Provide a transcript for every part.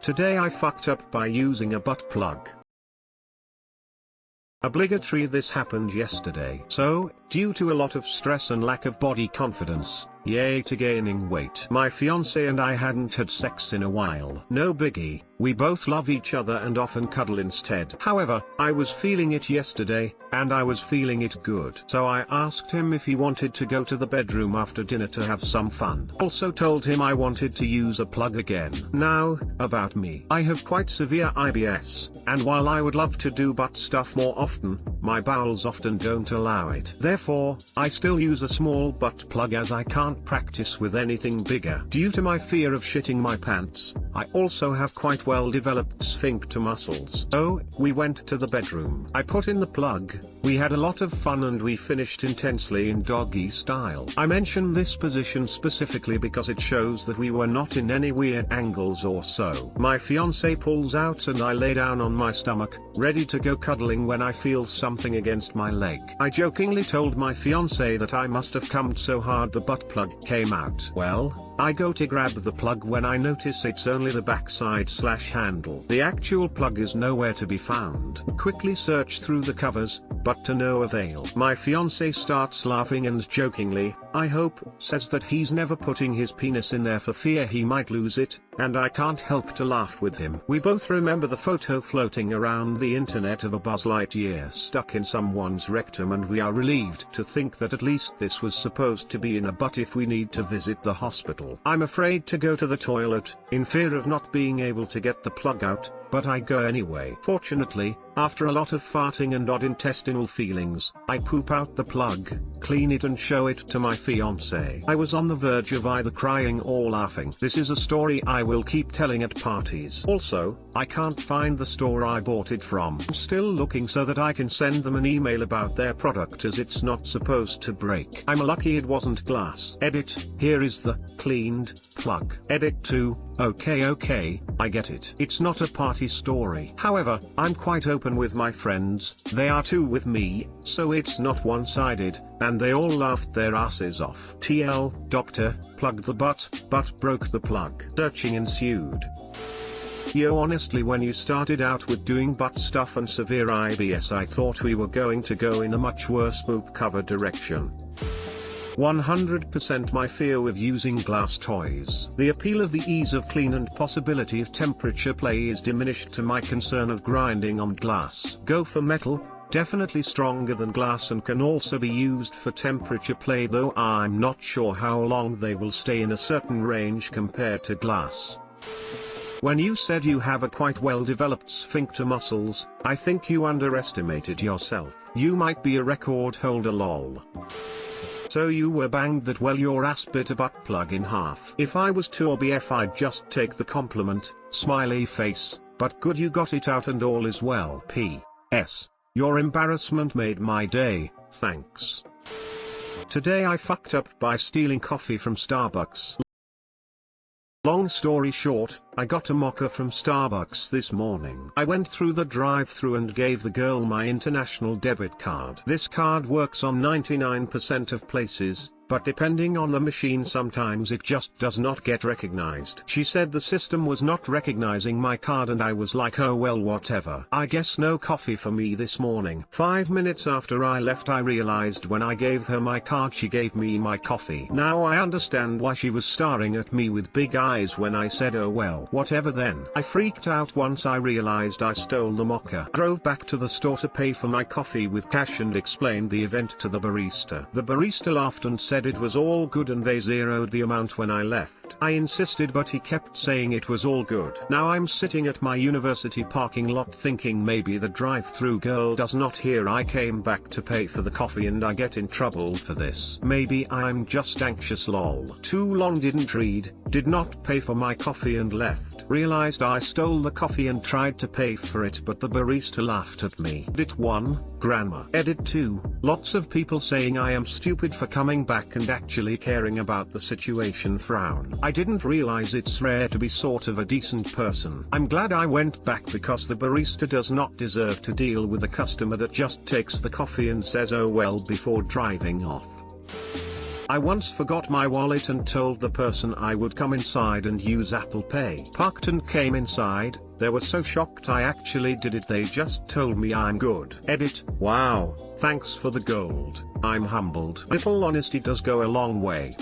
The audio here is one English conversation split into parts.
Today I fucked up by using a butt plug. Obligatory. This happened yesterday. So, due to a lot of stress and lack of body confidence, yay to gaining weight, my fiance and I hadn't had sex in a while. No biggie, we both love each other and often cuddle instead. However, I was feeling it yesterday, and I was feeling it good. So I asked him if he wanted to go to the bedroom after dinner to have some fun. Also told him I wanted to use a plug again. Now, about me. I have quite severe IBS, and while I would love to do butt stuff more often, my bowels often don't allow it. Therefore, I still use a small butt plug as I can't practice with anything bigger. Due to my fear of shitting my pants, I also have quite well developed sphincter muscles. So, we went to the bedroom. I put in the plug, we had a lot of fun and we finished intensely in doggy style. I mention this position specifically because it shows that we were not in any weird angles or so. My fiance pulls out and I lay down on my stomach, ready to go cuddling when I feel something against my leg. I jokingly told my fiance that I must have cummed so hard the butt plug came out. Well, I go to grab the plug when I notice it's only the backside/handle. The actual plug is nowhere to be found. Quickly search through the covers, but to no avail. My fiance starts laughing and jokingly, I hope, says that he's never putting his penis in there for fear he might lose it, and I can't help to laugh with him. We both remember the photo floating around the internet of a Buzz Lightyear stuck in someone's rectum, and we are relieved to think that at least this was supposed to be in a butt if we need to visit the hospital. I'm afraid to go to the toilet, in fear of not being able to get the plug out, but I go anyway. Fortunately, after a lot of farting and odd intestinal feelings, I poop out the plug, clean it and show it to my fiance. I was on the verge of either crying or laughing. This is a story I will keep telling at parties. Also, I can't find the store I bought it from. I'm still looking so that I can send them an email about their product as it's not supposed to break. I'm lucky it wasn't glass. Edit, here is the cleaned plug. Edit 2, okay, I get it. It's not a party story. However, I'm quite open with my friends, they are too with me, so it's not one-sided, and they all laughed their asses off. TL, doctor, plugged the butt, but broke the plug. Searching ensued. Yo, honestly, when you started out with doing butt stuff and severe IBS, I thought we were going to go in a much worse poop cover direction. 100% my fear with using glass toys. The appeal of the ease of clean and possibility of temperature play is diminished to my concern of grinding on glass. Go for metal, definitely stronger than glass and can also be used for temperature play, though I'm not sure how long they will stay in a certain range compared to glass. When you said you have a quite well developed sphincter muscles, I think you underestimated yourself. You might be a record holder, lol. So you were banged that well your ass bit a butt plug in half. If I was to or BF I'd just take the compliment, smiley face, but good you got it out and all is well. P.S. Your embarrassment made my day, thanks. Today I fucked up by stealing coffee from Starbucks. Long story short, I got a mocha from Starbucks this morning. I went through the drive-thru and gave the girl my international debit card. This card works on 99% of places, but depending on the machine sometimes it just does not get recognized. She said the system was not recognizing my card and I was like, oh well, whatever. I guess no coffee for me this morning. 5 minutes after I left I realized when I gave her my card she gave me my coffee. Now I understand why she was staring at me with big eyes when I said oh well, whatever then. I freaked out once I realized I stole the mocha. Drove back to the store to pay for my coffee with cash and explained the event to the barista. The barista laughed and said it was all good and they zeroed the amount when I left. I insisted but he kept saying it was all good. Now I'm sitting at my university parking lot thinking maybe the drive-thru girl does not hear I came back to pay for the coffee and I get in trouble for this. Maybe I'm just anxious, lol. Too long didn't read, did not pay for my coffee and left. Realized I stole the coffee and tried to pay for it but the barista laughed at me. Edit 1, grammar. Edit 2, lots of people saying I am stupid for coming back and actually caring about the situation. Frown. I didn't realize it's rare to be sort of a decent person. I'm glad I went back because the barista does not deserve to deal with a customer that just takes the coffee and says oh well before driving off. I once forgot my wallet and told the person I would come inside and use Apple Pay. Parked and came inside, they were so shocked I actually did it, they just told me I'm good. Edit, wow, thanks for the gold, I'm humbled. Little honesty does go a long way.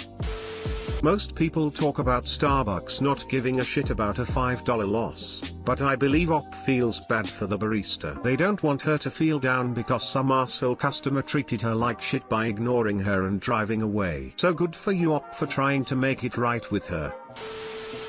Most people talk about Starbucks not giving a shit about a $5 loss, but I believe Op feels bad for the barista. They don't want her to feel down because some arsehole customer treated her like shit by ignoring her and driving away. So good for you, Op, for trying to make it right with her.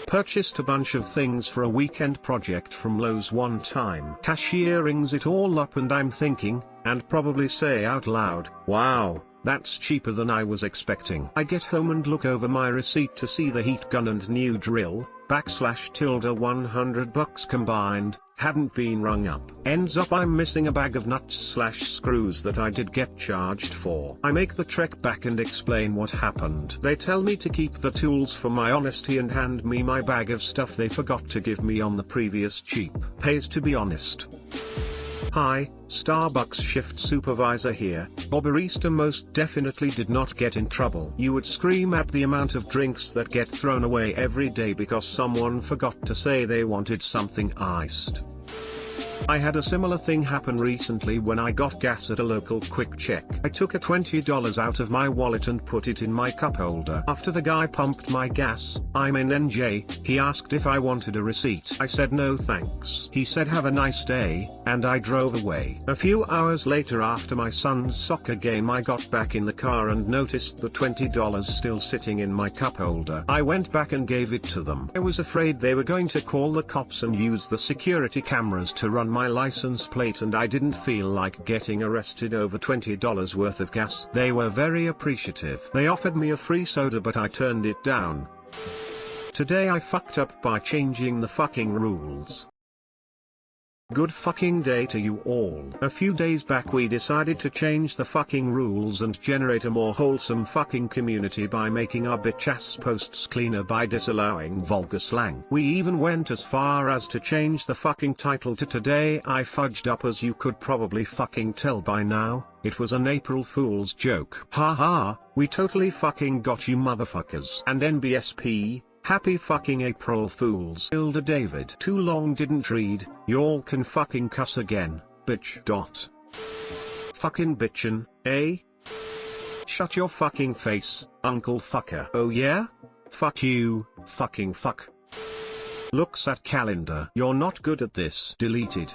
Purchased a bunch of things for a weekend project from Lowe's one time. Cashier rings it all up and I'm thinking, and probably say out loud, wow, that's cheaper than I was expecting. I get home and look over my receipt to see the heat gun and new drill, $100 combined, hadn't been rung up. Ends up I'm missing a bag of nuts/screws that I did get charged for. I make the trek back and explain what happened. They tell me to keep the tools for my honesty and hand me my bag of stuff they forgot to give me on the previous cheap. Pays to be honest. Hi, Starbucks shift supervisor here. Your barista most definitely did not get in trouble. You would scream at the amount of drinks that get thrown away every day because someone forgot to say they wanted something iced. I had a similar thing happen recently when I got gas at a local quick check. I took a $20 out of my wallet and put it in my cup holder. After the guy pumped my gas, I'm in NJ, he asked if I wanted a receipt. I said no thanks. He said have a nice day, and I drove away. A few hours later after my son's soccer game I got back in the car and noticed the $20 still sitting in my cup holder. I went back and gave it to them. I was afraid they were going to call the cops and use the security cameras to run my license plate, and I didn't feel like getting arrested over $20 worth of gas. They were very appreciative. They offered me a free soda but I turned it down. Today I fucked up by changing the fucking rules. Good fucking day to you all. A few days back we decided to change the fucking rules and generate a more wholesome fucking community by making our bitch ass posts cleaner by disallowing vulgar slang. We even went as far as to change the fucking title to Today I Fudged Up. As you could probably fucking tell by now, it was an April Fool's joke. Haha, we totally fucking got you motherfuckers. And NBSP, happy fucking April Fools. Hilda David. Too long didn't read, y'all can fucking cuss again, bitch. Fucking bitchin', eh? Shut your fucking face, Uncle Fucker. Oh yeah? Fuck you, fucking fuck. Looks at calendar. You're not good at this. Deleted.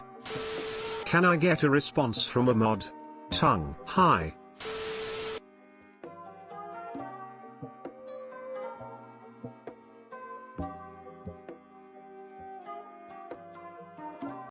Can I get a response from a mod? Tongue. Hi,